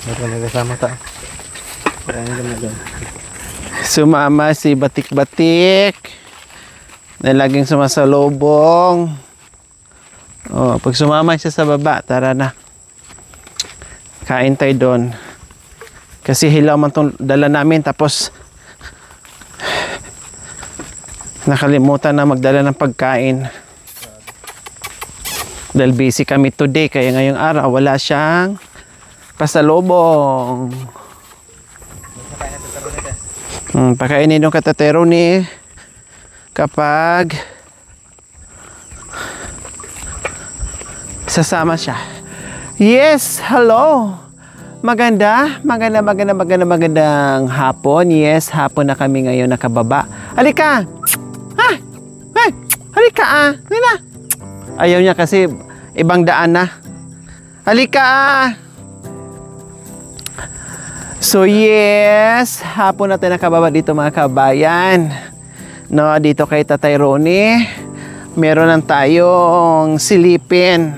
Meron na kasama ta. Sumama si Batik-Batik na laging sumasalubong. Oh, pag sumama siya sa baba, tara na. Kain tayo doon. Kasi hilaw man itong dala namin, tapos nakalimutan na magdala ng pagkain. Dahil busy kami today, kaya ngayong araw wala siyang pasalubong. Pakainin yung katatero ni kapag sasama siya. Yes, hello. Magandang hapon. Yes, hapon na kami ngayon nakababa. Halika. Ha? Hey, halika ah. Halika. Ayaw niya kasi ibang daan na. Halika. So yes, hapon na tayo nakababa dito mga kabayan. No, dito kay Tatay Ronnie, meron lang tayong silipin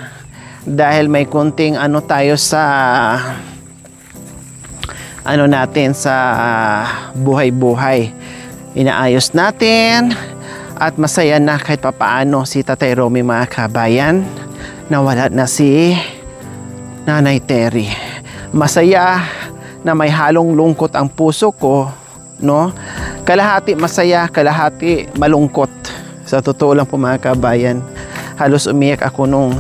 dahil may kunting ano tayo sa ano natin sa buhay-buhay. Inaayos natin at masaya na kahit papaano si Tatay Ronnie mga kabayan. Nawala na si Nanay Terry. Masaya na may halong lungkot ang puso ko, no? Kalahati masaya, kalahati malungkot. Sa totoo lang po mga kabayan, halos umiyak ako nung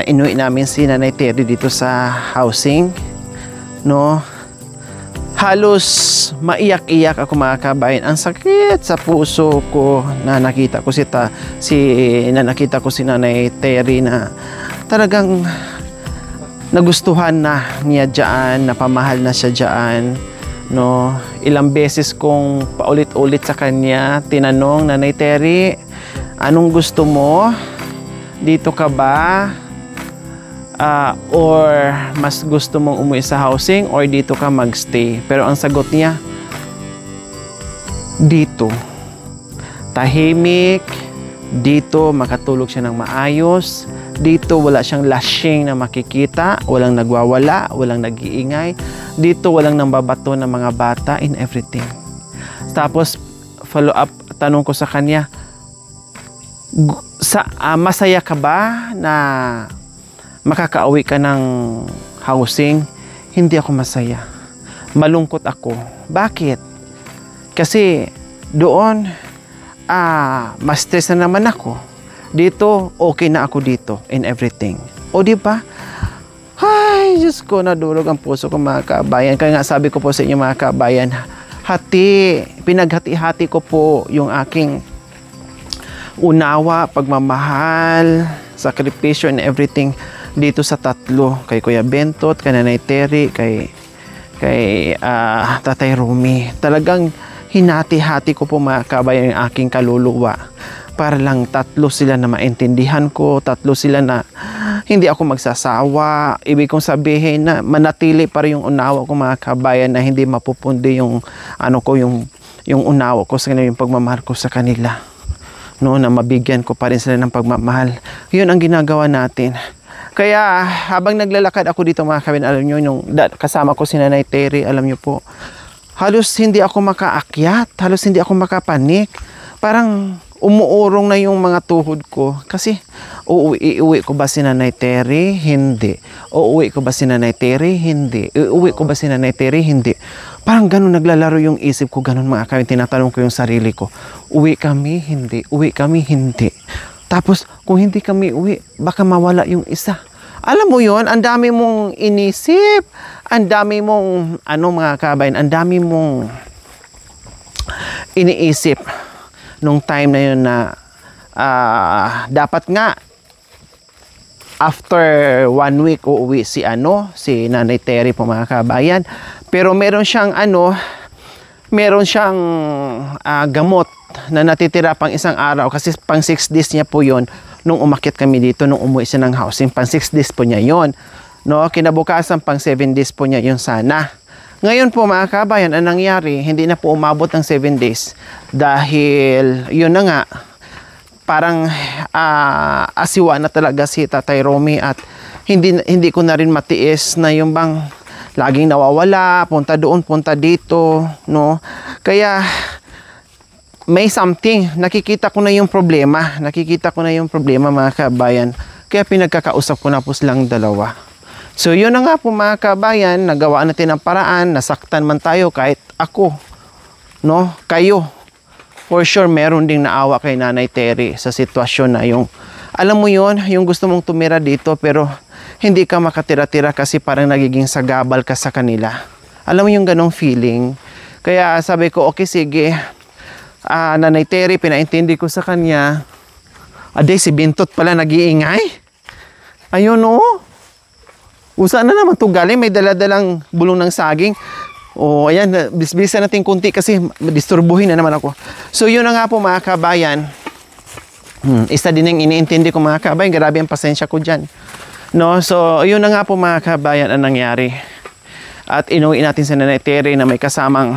inuwi namin si Nanay Terry dito sa housing, no? Halos maiyak-iyak ako mga kabayan. Ang sakit sa puso ko na nakita ko nakita ko si Nanay Terry na talagang nagustuhan na niya dyan, napamahal na siya dyan, no? Ilang beses kong paulit-ulit sa kanya tinanong, Nanay Terry, anong gusto mo? Dito ka ba? Or mas gusto mong umuwi sa housing or dito ka magstay? Pero ang sagot niya, dito. Tahimik, dito makatulog siya ng maayos. Dito wala siyang lashing na makikita, walang nagwawala, walang nag-iingay. Dito walang nambabato ng mga bata in everything. Tapos follow up, tanong ko sa kanya, masaya ka ba na makakauwi ka ng housing? Hindi ako masaya. Malungkot ako. Bakit? Kasi doon mas stress na naman ako. Dito, okay na ako dito in everything. O di ba? Ay, Diyos ko, nadurog ang puso ko mga kabayan. Kaya nga sabi ko po sa inyo mga kabayan, pinaghati-hati ko po yung aking unawa, pagmamahal, sakripisyo and everything dito sa tatlo. Kay Kuya Bentot, kay Nanay Terry, kay Tatay Ronnie. Talagang hinati-hati ko po mga kabayan yung aking kaluluwa para lang tatlo sila na maintindihan ko, tatlo sila na hindi ako magsasawa. Ibig kong sabihin na manatili pa rin yung unawa ko mga kabayan, na hindi mapupundi yung yung unawa ko sa kanila, yung pagmamahal ko sa kanila, no, na mabigyan ko pa rin sila ng pagmamahal. Yun ang ginagawa natin. Kaya habang naglalakad ako dito mga kabayan, alam nyo, yung kasama ko si Nanay Terry, alam nyo po, halos hindi ako makaakyat, halos hindi ako makapanik. Parang umuurong na yung mga tuhod ko. Kasi, iuwi ko ba si Nanay Terry? Hindi. Uuwi ko ba si Nanay Terry? Hindi. Iuwi ko ba si Nanay Terry? Hindi. Parang ganun naglalaro yung isip ko, ganun mga kabayan. Tinatanong ko yung sarili ko, uwi kami? Hindi. Uwi kami? Hindi. Tapos, kung hindi kami uwi, baka mawala yung isa. Alam mo yon, ang dami mong inisip, ang dami mong, mga kabayan, ang dami mong iniisip nung time na yun na dapat nga after 1 week uuwi si Nanay Terry po mga kabayan. Pero meron siyang gamot na natitira pang isang araw, kasi pang 6 days niya po yon nung umakyat kami dito, nung umuwi siya ng housing. Pang 6 days po niya yon, no? Kinabukasan pang 7 days po niya yon sana. Ngayon po mga kabayan, ang nangyari, hindi na po umabot ng 7 days dahil yun na nga, parang asiwa na talaga si Tatay Ronnie at hindi ko na rin matiis na yung bang laging nawawala, punta doon, punta dito, no? Kaya may something, nakikita ko na yung problema. Nakikita ko na yung problema, mga kabayan. Kaya pinagkakausap ko na po silang dalawa. So yun na nga po, mga kabayan, nagawa natin ang paraan, nasaktan man tayo kahit ako, no? Kayo. For sure, meron ding naawa kay Nanay Terry sa sitwasyon na yung, alam mo yun, yung gusto mong tumira dito pero hindi ka makatira-tira kasi parang nagiging sagabal ka sa kanila. Alam mo yung ganong feeling? Kaya sabi ko, okay, sige. Nanay Terry, pinaintindi ko sa kanya. Aday, si Bintot pala nag-iingay. Ayun, oh. Usa na naman ito galing. May daladalang bulong ng saging. O, ayan, bisbisan natin kunti kasi disturbuhin na naman ako. So, yun na nga po, mga kabayan. Isa din ang iniintindi ko, mga kabayan. Grabe ang pasensya ko dyan. No? So, yun na nga po, mga kabayan, ang nangyari. At inuwi natin sa Nanay Terry na may kasamang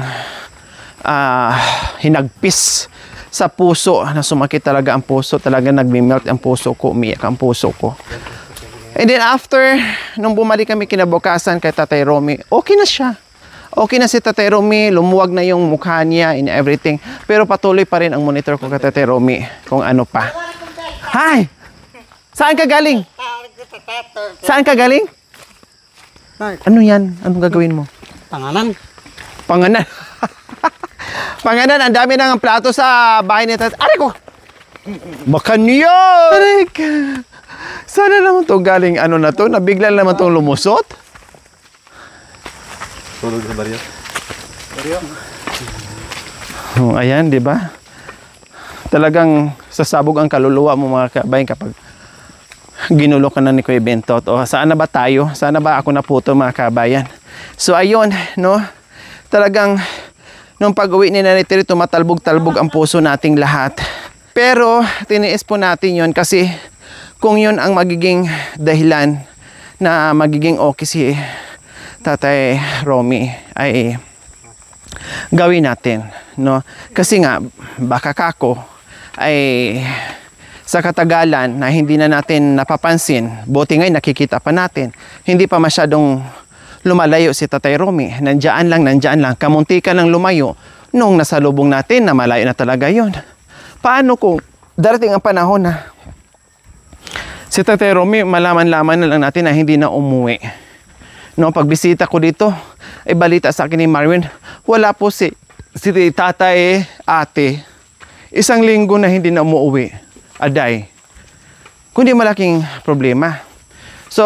hinagpis sa puso, na sumakit talaga ang puso, talaga nagme-melt ang puso ko, umiyak ang puso ko. And then after, nung bumalik kami kinabukasan kay Tatay Romy, okay na siya. Okay na si Tatay Romy, lumuwag na yung mukha niya and everything. Pero patuloy pa rin ang monitor ko kay Tatay Romy kung ano pa. Hi! Saan ka galing? Saan ka galing? Ano yan? Anong gagawin mo? Panganan. Panganan. Panganan, ang dami nang plato sa bahay ni Tatay. Aray ko! Makan niyo! Aray ka! Sana naman to galing ano na to, nabigla naman tong lumusot. Tulog sa baryo. Oh, ayan, di ba? Talagang sasabog ang kaluluwa mo, mga kabayan, kapag ginulo ka na ni Kuya Bintot. O, saan na ba tayo? Saan na ba ako naputo, mga kabayan? So, ayun, no? Talagang, nung pag-uwi ni Nanay Terry, tumatalbog-talbog ang puso nating lahat. Pero, tiniis po natin yon kasi kung yun ang magiging dahilan na magiging okay si Tatay Romy, ay gawin natin, no? Kasi nga, baka kako ay sa katagalan na hindi na natin napapansin, buti ngayon nakikita pa natin, hindi pa masyadong lumalayo si Tatay Romy. Nandiyan lang, kamunti ka lang lumayo nung nasa lubong natin na malayo na talaga yon. Paano kung darating ang panahon na si Tatay Romy, malaman-laman na lang natin na hindi na umuwi. No, pagbisita ko dito, ay balita sa akin ni Marvin, wala po si Tatay Ate. Isang linggo na hindi na umuwi. Aday. Kundi malaking problema. So,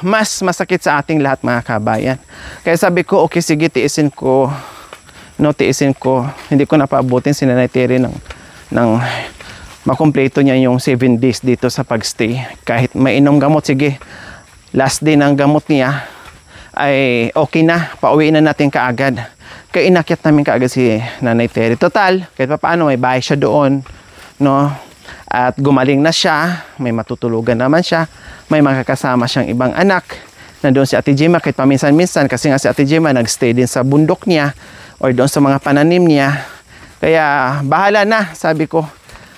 mas masakit sa ating lahat, mga kabayan. Kaya sabi ko, okay, sige, tiisin ko. No, tiisin ko. Hindi ko napaabutin si Nanay Terry ng makumpleto niya yung 7 days dito sa pagstay. Kahit mainom gamot, sige, last day ng gamot niya ay okay na, pauwi na natin kaagad. Kaya inakyat namin kaagad si Nanay Terry. Total, kahit pa paano, may bahay siya doon, no? At gumaling na siya, may matutulugan naman siya, may makakasama siyang ibang anak. Nandoon si Ate Gemma, kahit paminsan-minsan, kasi nga si Ate Gemma nagstay din sa bundok niya or doon sa mga pananim niya. Kaya bahala na, sabi ko.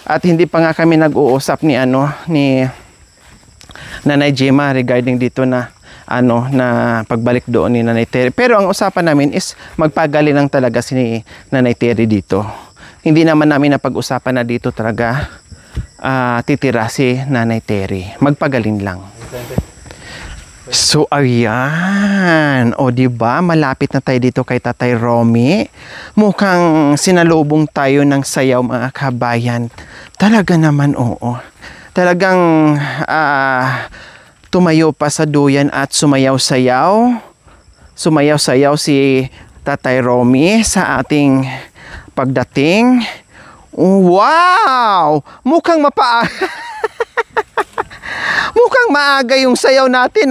At hindi pa nga kami nag-uusap ni Nanay Gemma regarding dito na na pagbalik doon ni Nanay Terry. Pero ang usapan namin is magpagaling lang talaga si Nanay Terry dito. Hindi naman namin napag-usapan na dito talaga titira si Nanay Terry. Magpagaling lang. So ayan, o di ba malapit na tayo dito kay Tatay Romy. Mukhang sinalubong tayo ng sayaw, mga kabayan. Talaga naman, oo. Talagang tumayo pa sa duyan at sumayaw-sayaw. Sumayaw-sayaw si Tatay Romy sa ating pagdating. Wow! Mukhang mukhang maaga yung sayaw natin,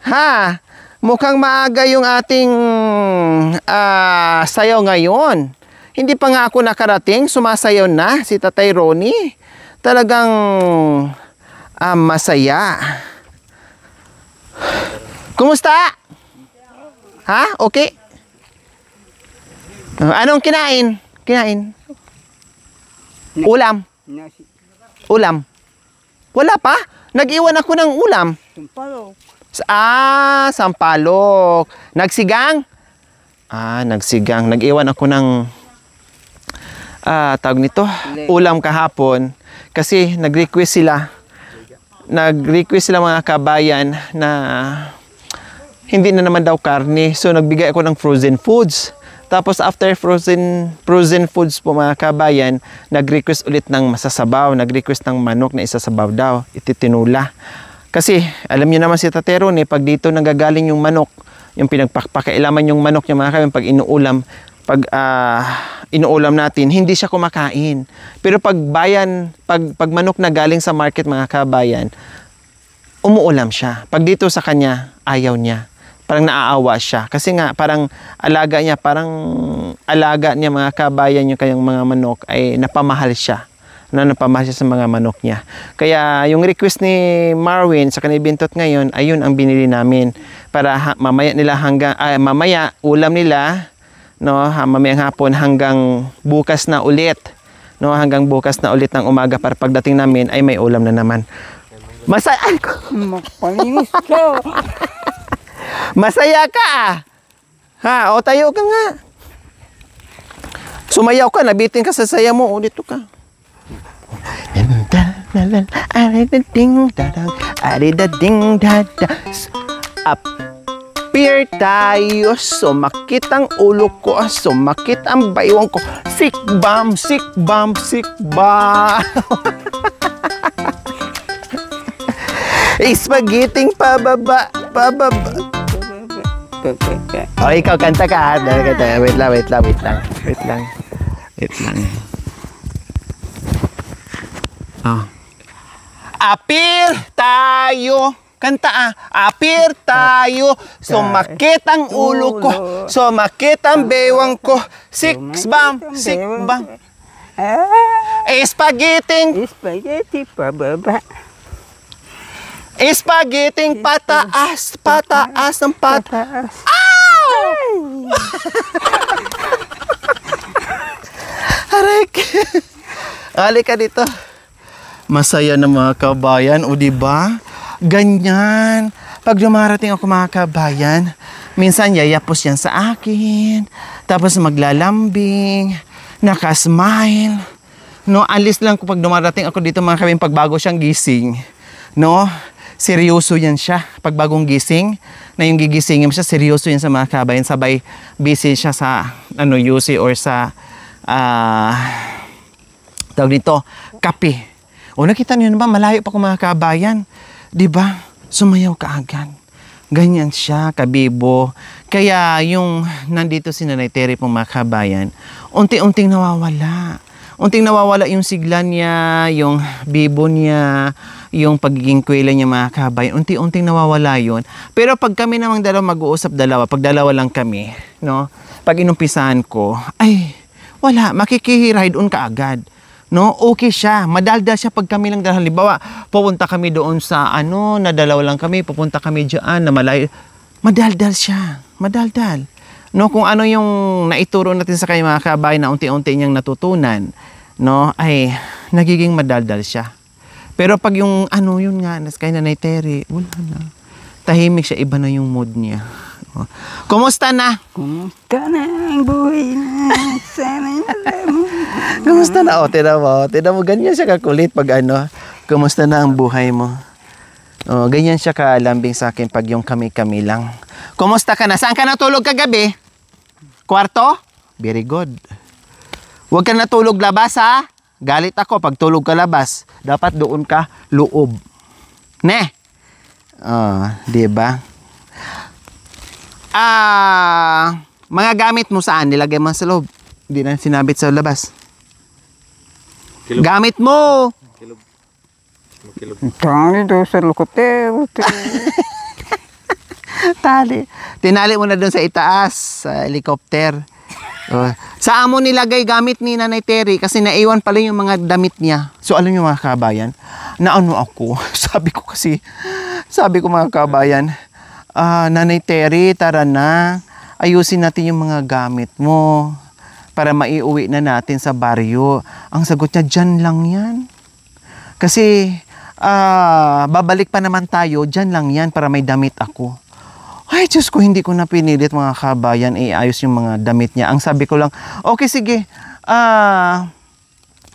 Ha? Mukhang maaga yung ating sayaw ngayon. Hindi pa nga ako nakarating, sumasayaw na si Tatay Ronnie. Talagang masaya. Kumusta? Ha? Okay? Anong kinain? Ulam. Ulam. Wala pa? Nag-iwan ako ng ulam. Sampalok. Nagsigang? Nagsigang. Nag-iwan ako ng tawag nito, ulam kahapon. Kasi nag-request sila mga kabayan na hindi na naman daw karne. So nagbigay ako ng frozen foods. Tapos after frozen foods po mga kabayan, nag-request ulit ng masasabaw, nag-request ng manok na isasabaw daw, ititinula. Kasi alam niyo naman si Tatero pag dito nanggagaling yung manok, yung pinagpakailaman yung manok niya mga kabayan, pag inuulam natin, hindi siya kumakain. Pero pag manok na galing sa market mga kabayan, umuulam siya. Pag dito sa kanya, ayaw niya. Parang naaawa siya. Kasi nga, parang alaga niya mga kabayan yung kanyang mga manok ay napamahal siya. Napamahal siya sa mga manok niya. Kaya yung request ni Marwin sa kanibintot ngayon, ayun ang binili namin. Para mamaya ulam nila, mamayang hapon hanggang bukas na ulit. Hanggang bukas na ulit ng umaga para pagdating namin ay may ulam na naman. Masaya ko. Masaya ka O tayo ka nga. Sumayaw ka, nabitin ka sa saya mo. Dito ka. Appear tayo, sumakit ang ulo ko, sumakit ang baywang ko. Sick bomb. Spaghetti pababa. Ikaw kanta ka. Wait lang. Appear tayo. Kanta Appear tayo. Sumakit ang ulo ko, sumakit ang bewang ko. Sick bomb. Spaghetti pababa. Spaghetti pataas ang pataas. Harek. Halika dito. Masaya na mga kabayan, o diba? Ganyan. Pag dumarating ako mga kabayan, minsan yayapos yan sa akin. Tapos maglalambing, nakasmile. Alis lang ko pag dumarating ako dito mga kabayan, pag bago siyang gising. Seryoso yan siya. Pag bagong gising, na yung gigisingin mo siya, seryoso yan sa mga kabayan. Sabay busy siya sa UC or sa tawag dito, kape. Nakita niyo na ba, malayo pa ko mga kabayan. Diba? Sumayaw ka agad. Ganyan siya, kabibo. Kaya yung nandito si Nanay Terry pong mga kabayan, unti-unting nawawala. Unting nawawala yung sigla niya, yung bibo niya, yung pagiging kwela niya mga kabayan. Unti-unting nawawala yun. Pero pag kami namang mag-uusap pag dalawa lang kami, pag inumpisahan ko, ay, wala, makikihiride on ka agad. Okay siya, madaldal siya pag kami lang dalawa. Halimbawa, pupunta kami doon sa na dalawa lang kami, pupunta kami diyan na malayo. Madaldal siya, madaldal. Kung ano yung naituro natin sa kanya mga kabayan na unti-unti niyang natutunan, ay nagiging madaldal siya. Pero pag yung yun nga, kay Nanay Terry, wala na. Tahimik siya, iba na yung mood niya. Kumusta na? Kumusta na ang buhay na? Sana Kumusta na? Tinan mo, ganyan siya kakulit pag kumusta na ang buhay mo? Ganyan siya kalambing sa akin pag yung kami-kami lang. Kumusta ka na? Saan ka natulog kagabi? Kwarto? Very good. Huwag ka natulog labas ha? Galit ako pag tulog ka labas. Dapat doon ka loob. Diba? Mga gamit mo saan? Nilagay mo sa loob. Hindi na sinabit sa labas. Kilog. Gamit mo! Tali doon sa lukotero. Tali. Tinali mo na doon sa itaas, sa helicopter. Saan mo nilagay gamit ni Nanay Terry? Kasi naiwan pala yung mga damit niya. So alam niyo mga kabayan, ako. Sabi ko mga kabayan, Nanay Terry, tara na. Ayusin natin yung mga gamit mo para maiuwi na natin sa baryo. Ang sagot niya, dyan lang yan. Kasi babalik pa naman tayo, dyan lang yan para may damit ako. Ay, Diyos ko, hindi ko na pinilit mga kabayan, iayos yung mga damit niya. Ang sabi ko lang, okay, sige,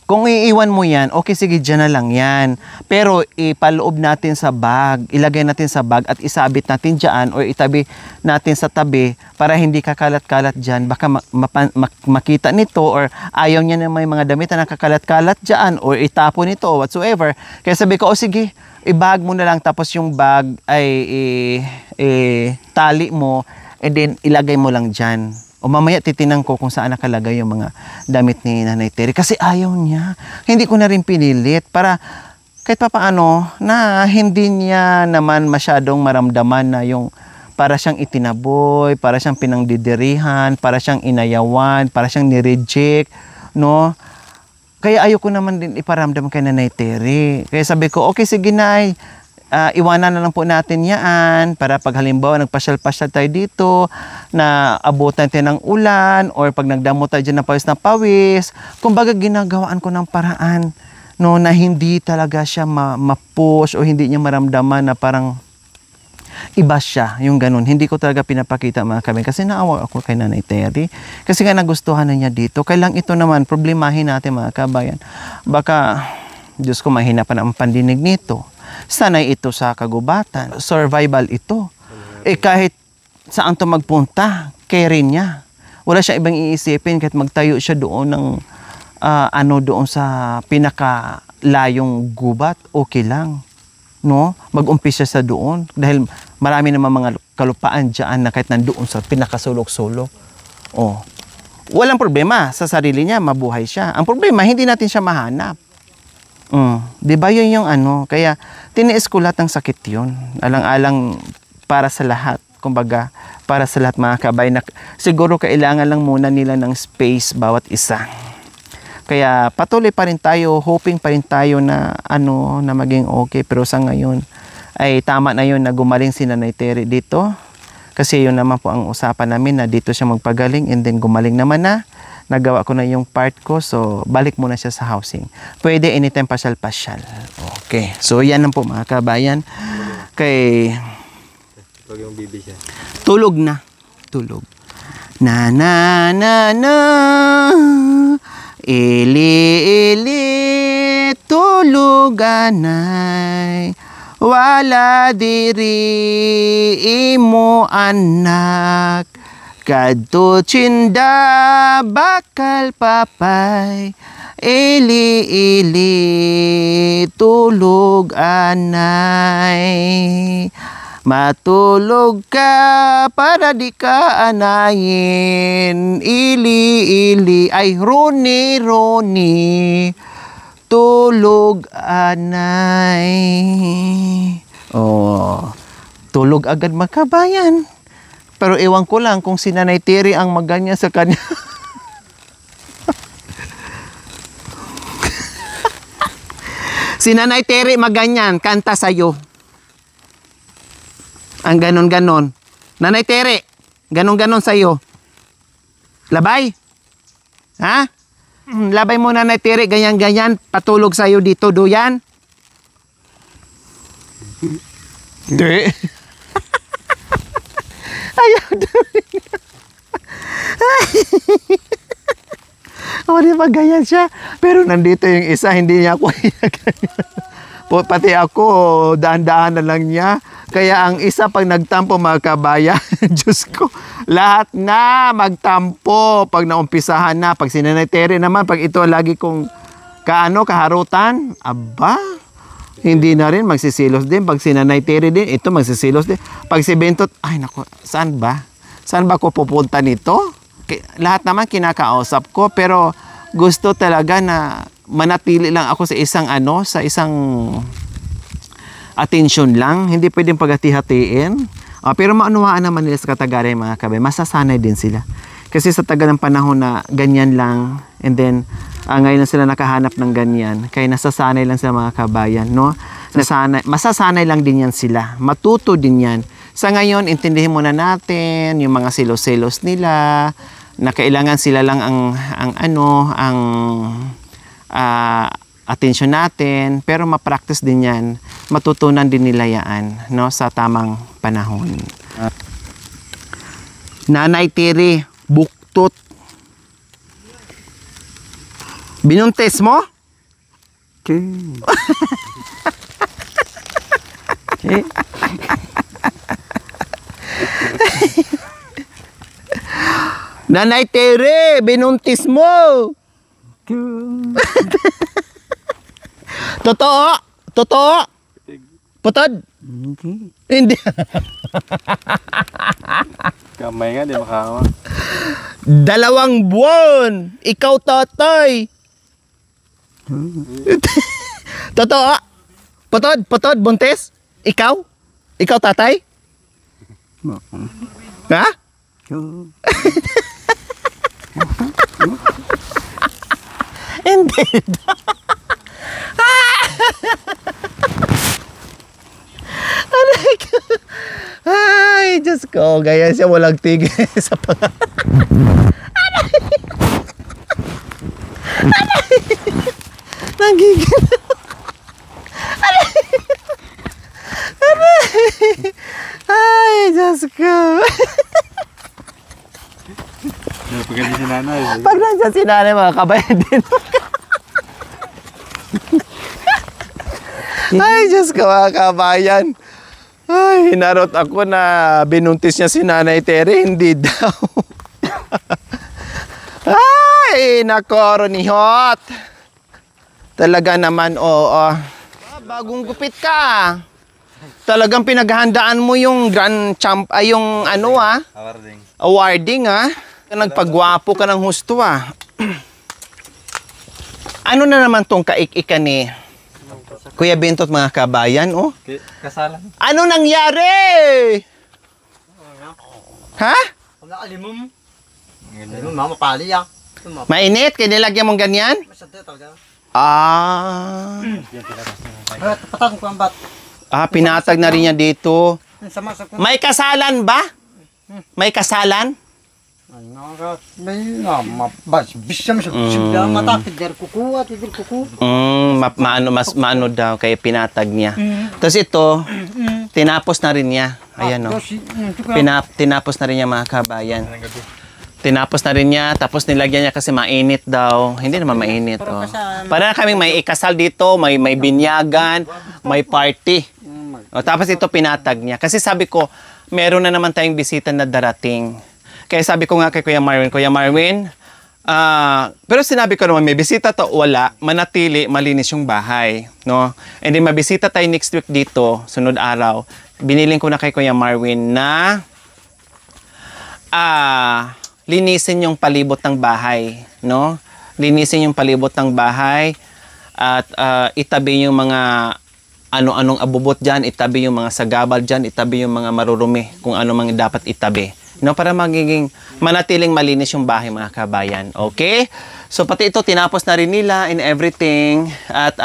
kung iiwan mo yan, okay, sige, dyan na lang yan. Pero ipaloob natin sa bag, ilagay natin sa bag at isabit natin dyan or itabi natin sa tabi para hindi kakalat-kalat dyan. Baka makita nito or ayaw niya na may mga damit na nakakalat-kalat dyan or itapon nito or whatsoever. Kaya sabi ko, sige, i-bag mo na lang tapos yung bag ay tali mo and then ilagay mo lang dyan. O mamaya titinan ko kung saan nakalagay yung mga damit ni Nanay Terry. Kasi ayaw niya. Hindi ko na rin pinilit para kahit pa paano na hindi niya naman masyadong maramdaman na yung para siyang itinaboy, para siyang pinangdidirihan, para siyang inayawan, para siyang nireject, no? Kaya ayoko naman din iparamdam kay Nanay Terry. Kaya sabi ko, okay, sige Nay, iwanan na lang po natin yan para pag halimbawa nagpasyal-pasyal tayo dito na abutan tayo ng ulan or pag nagdamo tayo dyan ng pawis na pawis, kumbaga ginagawaan ko ng paraan no, na hindi talaga siya ma-push o hindi niya maramdaman na parang iba siya, yung ganun. Hindi ko talaga pinapakita mga kami kasi naawa ako kay Nanay Terry. Kasi nga nagustuhan na niya dito. Kailang ito naman, problemahin natin mga kabayan. Baka, Diyos ko, mahina pa na ang pandinig nito. Sanay ito sa kagubatan. Survival ito. Kahit saan to magpunta, carry niya. Wala siya ibang iisipin kahit magtayo siya doon ng doon sa pinakalayong gubat, okay lang. No? Mag-umpisa sa doon dahil marami naman mga kalupaan diyan na kahit nandoon sa pinakasulok-sulok. Oh. Walang problema sa sarili niya, mabuhay siya. Ang problema, hindi natin siya mahanap. 'Di ba 'yun yung ano? Kaya tiniis ko lahat ng sakit 'yun. Alang-alang para sa lahat. Kumbaga, para sa lahat mga kabay na siguro kailangan lang muna nila ng space bawat isa. Kaya patuloy pa rin tayo, hoping pa rin tayo na na maging okay. Pero sa ngayon ay tama na yun na gumaling si Nanay Terry dito. Kasi yun naman po ang usapan namin na dito siya magpagaling and then gumaling naman na. Nagawa ko na yung part ko, so balik muna siya sa housing. Pwede anytime pasyal-pasyal. Okay, so yan lang po mga kabayan. Kay pag yung bibi siya. Tulog na. Tulog. Na na na na. Ili tulog anay. Wala diri imo anak. Kadto tsinda bakal papay. Ili tulog anay. Matulog ka para di ka anayin. Ili ay Roni tulog anay. Oh, tulog agad makabayan. Pero ewan ko lang kung si Nanay Terry ang maganya sa kanya. Si Nanay Terry maganyan, kanta sa'yo. Ang ganon-ganon. Nanay Terry, ganon-ganon sa'yo. Labay? Ha? Labay mo Nanay Terry, ganyan-ganyan, patulog sa'yo dito, duyan? Hindi. Ayaw doon. O, di ba ganyan siya? Pero nandito yung isa, hindi niya ako ganyan. Pati ako, daan-daan na lang niya. Kaya ang isa pag nagtampo mga kabayan, Diyos ko, lahat na magtampo pag naumpisahan na. Pag si Nanay Terry naman, pag ito lagi kong kaharutan, aba, hindi na rin, magsisilos din. Pag si Nanay Terry din, ito magsisilos din. Pag si Bentot, ay naku, saan ba? Saan ba ko pupunta nito? Lahat naman kinakausap ko, pero gusto talaga na manatili lang ako sa isang sa isang attention lang. Hindi pwedeng paghati-hatiin. Pero maunawaan naman nila sa Katagaray mga kabay. Masasanay din sila. Kasi sa tagal ng panahon na ganyan lang, and then ngayon na sila nakahanap ng ganyan, kaya nasasanay lang sa mga kabayan, no? Masasanay lang din yan sila. Matuto din yan. Sa ngayon, intindihin muna natin yung mga selos-selos nila, na kailangan sila lang ang atensyon natin, pero ma-practice din yan. Matutunan din nila yan, no, sa tamang panahon. Nanay Tiri, buktot. Binuntis mo? Nanay Tere, binuntis mo. Totoo? Totoo? Putod? Hindi. Kamay nga, di makahawa. 2 buwan. Ikaw, tatay. Totoo? Putod? Putod? Buntis? Ikaw? Ikaw, tatay? Ha? Hindi. Aray ko. Ay, Diyos ko. Gaya siya walang tigil sa pang... Nagigil. Ay, Diyos ko. Pag hindi si nanay. Pag nandiyan si nanay, mga kabayan din. Ay, Diyos ko, mga kabayan. Ay, hinarot ako na binuntis niya si Nanay Tere. Hindi daw. Ay, nako, Ronihot. Talaga naman, oo. Bagong gupit ka. Talagang pinaghahandaan mo yung grand champ, ay yung ano Awarding. awarding Nagpagwapo ka ng husto Ano na naman tong kaikika ni Kuya Bentot, mga kabayan, oh? Kasalan. Ano nangyari? Ha? Wala ka limom. Limom, mama pali ah. Mainit? Kaya nilagyan mong ganyan? Masada talaga. Ah. Patang ko ang bat. Pinatag na rin niya dito. Sama sa ko. May kasalan ba? May kasalan? Ay nga, may mabas. Bisya mo siya. Sibla mata. Tider kuku at tider kuku. Maano daw, kaya pinatag niya. Tapos ito, tinapos na rin niya. Ayan, no? Tinapos na rin niya, mga kabayan. Tinapos na rin niya, tapos nilagyan niya kasi mainit daw. Hindi naman mainit, oh. Para na kaming may ikasal dito, may binyagan, may party. Tapos ito pinatag niya. Kasi sabi ko, meron na naman tayong bisita na darating. Kaya sabi ko nga kay Kuya Marwin, pero sinabi ko naman, may bisita to, wala, manatili, malinis yung bahay, no? And then mabisita tayo next week dito, sunod araw. Biniling ko na kay Kuya Marwin na linisin yung palibot ng bahay, no? Linisin yung palibot ng bahay at itabi yung mga ano-anong abubot dyan, itabi yung mga sagabal dyan, itabi yung mga marurumi, kung ano mang dapat itabi. No, para magiging manatiling malinis yung bahay, mga kabayan. Okay? So pati ito tinapos na rin nila and everything. At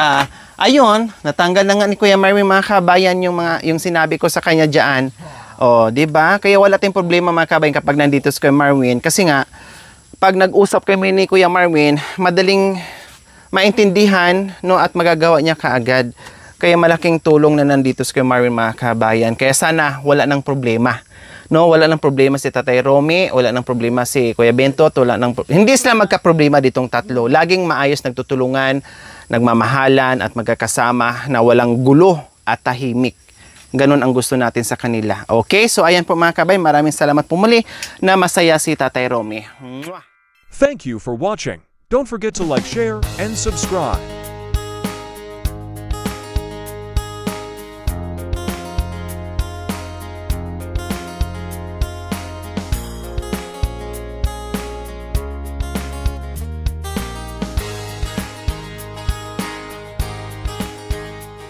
ayun, natanggal na nga ni Kuya Marvin, mga kabayan, yung sinabi ko sa kanya diyan. Oh, 'di ba? Kaya wala tayong problema, mga kabayan, kapag nandito si Kuya Marvin kasi nga pag nag-usap kami ni Kuya Marvin, madaling maintindihan, no, at magagawa niya kaagad. Kaya malaking tulong na nandito si Kuya Marvin, mga kabayan. Kaya sana wala nang problema. No, wala nang problema si Tatay Romy, wala nang problema si Kuya Bentot, hindi sila magka-problema ditong tatlo. Laging maayos, nagtutulungan, nagmamahalan at magkakasama na walang gulo at tahimik. Ganon ang gusto natin sa kanila. Okay? So ayan po, mga kabay, maraming salamat po muli na masaya si Tatay Romy. Thank you for watching. Don't forget to like, share, and subscribe.